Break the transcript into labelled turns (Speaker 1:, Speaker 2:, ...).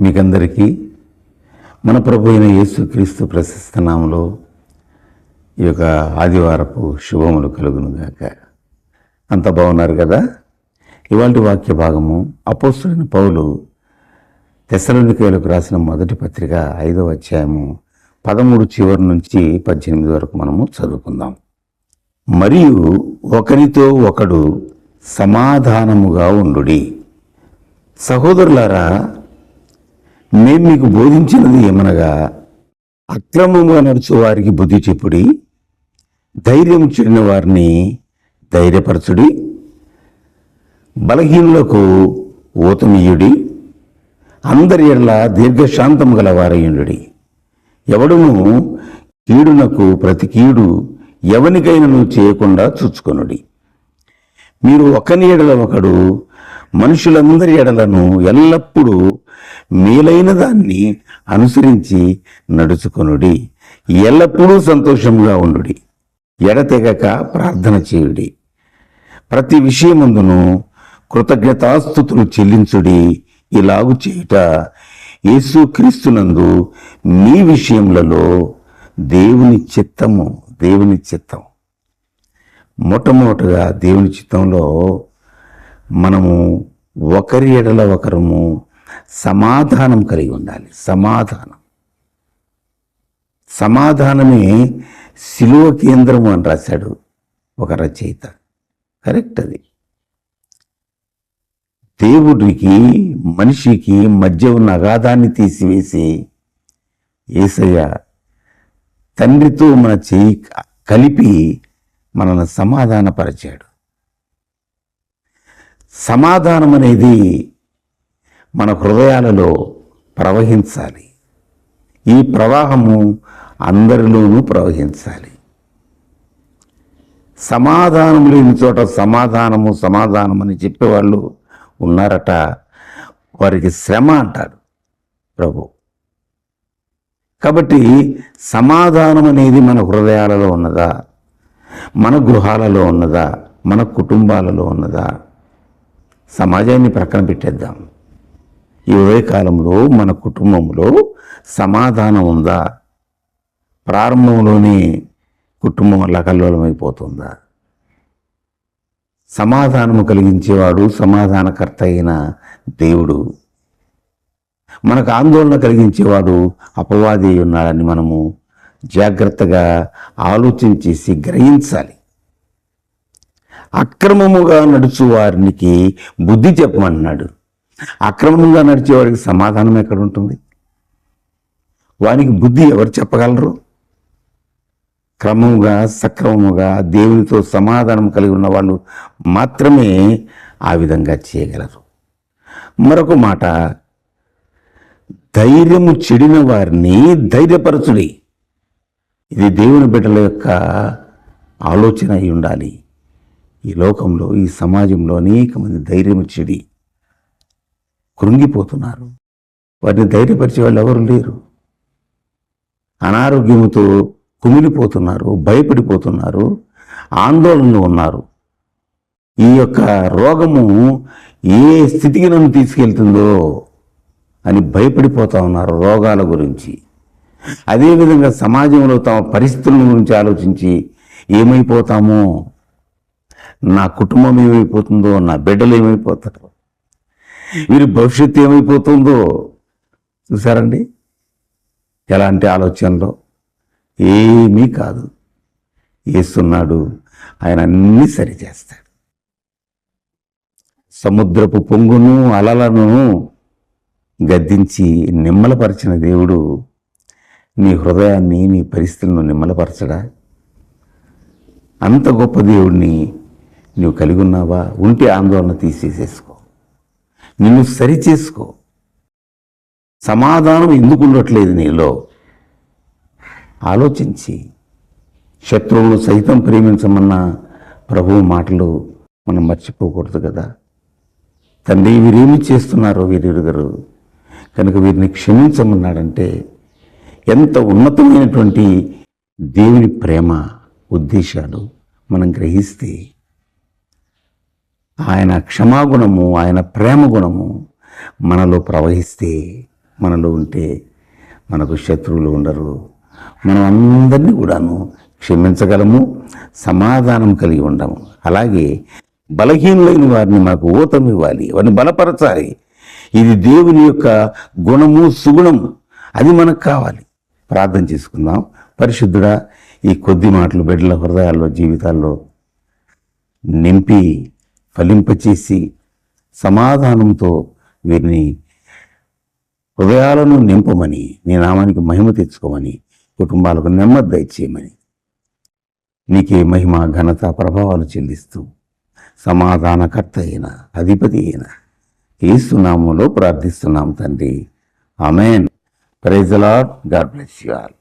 Speaker 1: మీకందరికీ మన ప్రభు అయిన యేసుక్రీస్తు ప్రశస్త నామములో ఈ యొక్క ఆదివారపు శుభములు కలుగునుగాక. అంత బాగున్నారు కదా? ఇవాల్టి వాక్య భాగము అపోస్తలుడైన పౌలు తెస్సలోనికీయులకు రాసిన మొదటి పత్రిక 5వ అధ్యాయము 13 చివరి నుంచి 18 వరకు మనము చదువుకుందాం. మరియు ఒకరితో ఒకడు సమాధానముగా ఉండుడి. సహోదరులారా, మేము మీకు బోధించినది ఏమనగా, అక్రమంగా నడుచు వారికి బుద్ధి చెప్పుడి, ధైర్యం చెడిన వారిని ధైర్యపరచుడి, బలహీనులకు ఓతమియుడి, అందరి ఎడల దీర్ఘశాంతము గల వారయుండుడి. ఎవడును కీడునకు ప్రతి కీడు ఎవనికైనను చేయకుండా చూచుకొనుడి. మీరు ఒకని ఎడల ఒకడు మనుషులందరి ఎడలను ఎల్లప్పుడూ మేలైన దాన్ని అనుసరించి నడుచుకొనుడి. ఎల్లప్పుడూ సంతోషంగా ఉండుడి, ఎడతెగక ప్రార్థన చేయుడి. ప్రతి విషయమందును కృతజ్ఞతాస్తుతులు చెల్లించుడి. ఇలాగు చేయుట యేసుక్రీస్తునందు మీ విషయములలో దేవుని చిత్తం. మొట్టమొదటిగా దేవుని చిత్తంలో మనము ఒకరి ఎడల ఒకరము సమాధానం కలిగి ఉండాలి. సమాధానమే శిలువ కేంద్రము అని రాశాడు ఒక రచయిత. కరెక్ట్. అది దేవుడికి మనిషికి మధ్య ఉన్న అగాధాన్ని తీసివేసి యేసయ్య తండ్రితో మన చేయి కలిపి మనల్ని సమాధానపరిచాడు. సమాధానం అనేది మన హృదయాలలో ప్రవహించాలి. ఈ ప్రవాహము అందరిలోనూ ప్రవహించాలి. సమాధానం లేని చోట సమాధానం అని చెప్పేవాళ్ళు ఉన్నారట. వారికి శ్రమ అంటాడు ప్రభు. కాబట్టి సమాధానం అనేది మన హృదయాలలో ఉన్నదా, మన గృహాలలో ఉన్నదా, మన కుటుంబాలలో ఉన్నదా? సమాజాన్ని ప్రక్కన పెట్టేద్దాం. ఈ ఉదయకాలంలో మన కుటుంబంలో సమాధానం ఉందా? ప్రారంభంలోనే కుటుంబం అల్లకల్లోలమైపోతుందా? సమాధానము కలిగించేవాడు సమాధానకర్త అయిన దేవుడు. మనకు ఆందోళన కలిగించేవాడు అపవాది ఉన్నాడని మనము జాగ్రత్తగా ఆలోచించేసి గ్రహించాలి. అక్రమముగా నడుచు వారికి బుద్ధి చెప్పమన్నాడు. అక్రమంగా నడిచే వారికి సమాధానం ఎక్కడ ఉంటుంది? వానికి బుద్ధి ఎవరు చెప్పగలరు? క్రమముగా సక్రమముగా దేవునితో సమాధానం కలిగి ఉన్న వాళ్ళు మాత్రమే ఆ విధంగా చేయగలరు. మరొక మాట, ధైర్యము చెడిన వారిని ధైర్యపరచుడి. ఇది దేవుని బిడ్డల యొక్క ఆలోచన అయి ఉండాలి. ఈ లోకంలో, ఈ సమాజంలో అనేక మంది ధైర్యం చెడి కృంగిపోతున్నారు. వారిని ధైర్యపరిచే వాళ్ళు ఎవరు లేరు. అనారోగ్యముతో కుమిలిపోతున్నారు, భయపడిపోతున్నారు, ఆందోళనలో ఉన్నారు. ఈ యొక్క రోగము ఏ స్థితికి నన్ను తీసుకెళ్తుందో అని భయపడిపోతూ ఉన్నారు రోగాల గురించి. అదేవిధంగా సమాజంలో తమ పరిస్థితుల గురించి ఆలోచించి ఏమైపోతామో, నా కుటుంబం ఏమైపోతుందో, నా బిడ్డలు ఏమైపోతారో, వీరి భవిష్యత్తు ఏమైపోతుందో చూసారండి. ఎలాంటి ఆలోచనలో ఏమీ కాదు. యేసున్నాడు, ఆయన అన్నీ సరిచేస్తాడు. సముద్రపు పొంగును అలలను గద్దించి నిమ్మలపరిచిన దేవుడు నీ హృదయాన్ని, నీ పరిస్థితులను నిమ్మలపరచడా? అంత గొప్ప దేవుడిని నువ్వు కలిగి ఉన్నావా? ఉంటే ఆందోళన తీసేసేసుకో, నిన్ను సరిచేసుకో. సమాధానం ఎందుకు ఉండట్లేదు నీలో? ఆలోచించి శత్రువును సైతం ప్రేమించమన్న ప్రభువు మాటలు మనం మర్చిపోకూడదు కదా. తండ్రి, వీరేమి చేస్తున్నారో వీరెరుగరు కనుక వీరిని క్షమించమన్నాడంటే ఎంత ఉన్నతమైనటువంటి దేవుని ప్రేమ ఉద్దేశాలు మనం గ్రహిస్తే, ఆయన క్షమాగుణము, ఆయన ప్రేమ గుణము మనలో ప్రవహిస్తే మనలో ఉంటే మనకు శత్రువులు ఉండరు. మనం అందరినీ కూడాను క్షమించగలము, సమాధానం కలిగి ఉండము. అలాగే బలహీనులైన వారిని మనకు ఊతం ఇవ్వాలి, వారిని బలపరచాలి. ఇది దేవుని యొక్క గుణము, సుగుణము. అది మనకు కావాలి. ప్రార్థన చేసుకుందాం. పరిశుద్ధుడా, ఈ కొద్ది మాటలు బిడ్డల హృదయాల్లో, జీవితాల్లో నింపి ఫలింపచేసి సమాధానంతో వీరిని హృదయాలను నింపమని, నీ నామానికి మహిమ తెచ్చుకోమని, కుటుంబాలకు నెమ్మది దయచేయమని, నీకే మహిమ, ఘనత, ప్రభావాలు చెల్లిస్తూ సమాధానకర్త అయిన, అధిపతి అయిన యేసు నామములో ప్రార్థిస్తున్నాం తండ్రి. Amen. Praise the lord. God bless you all.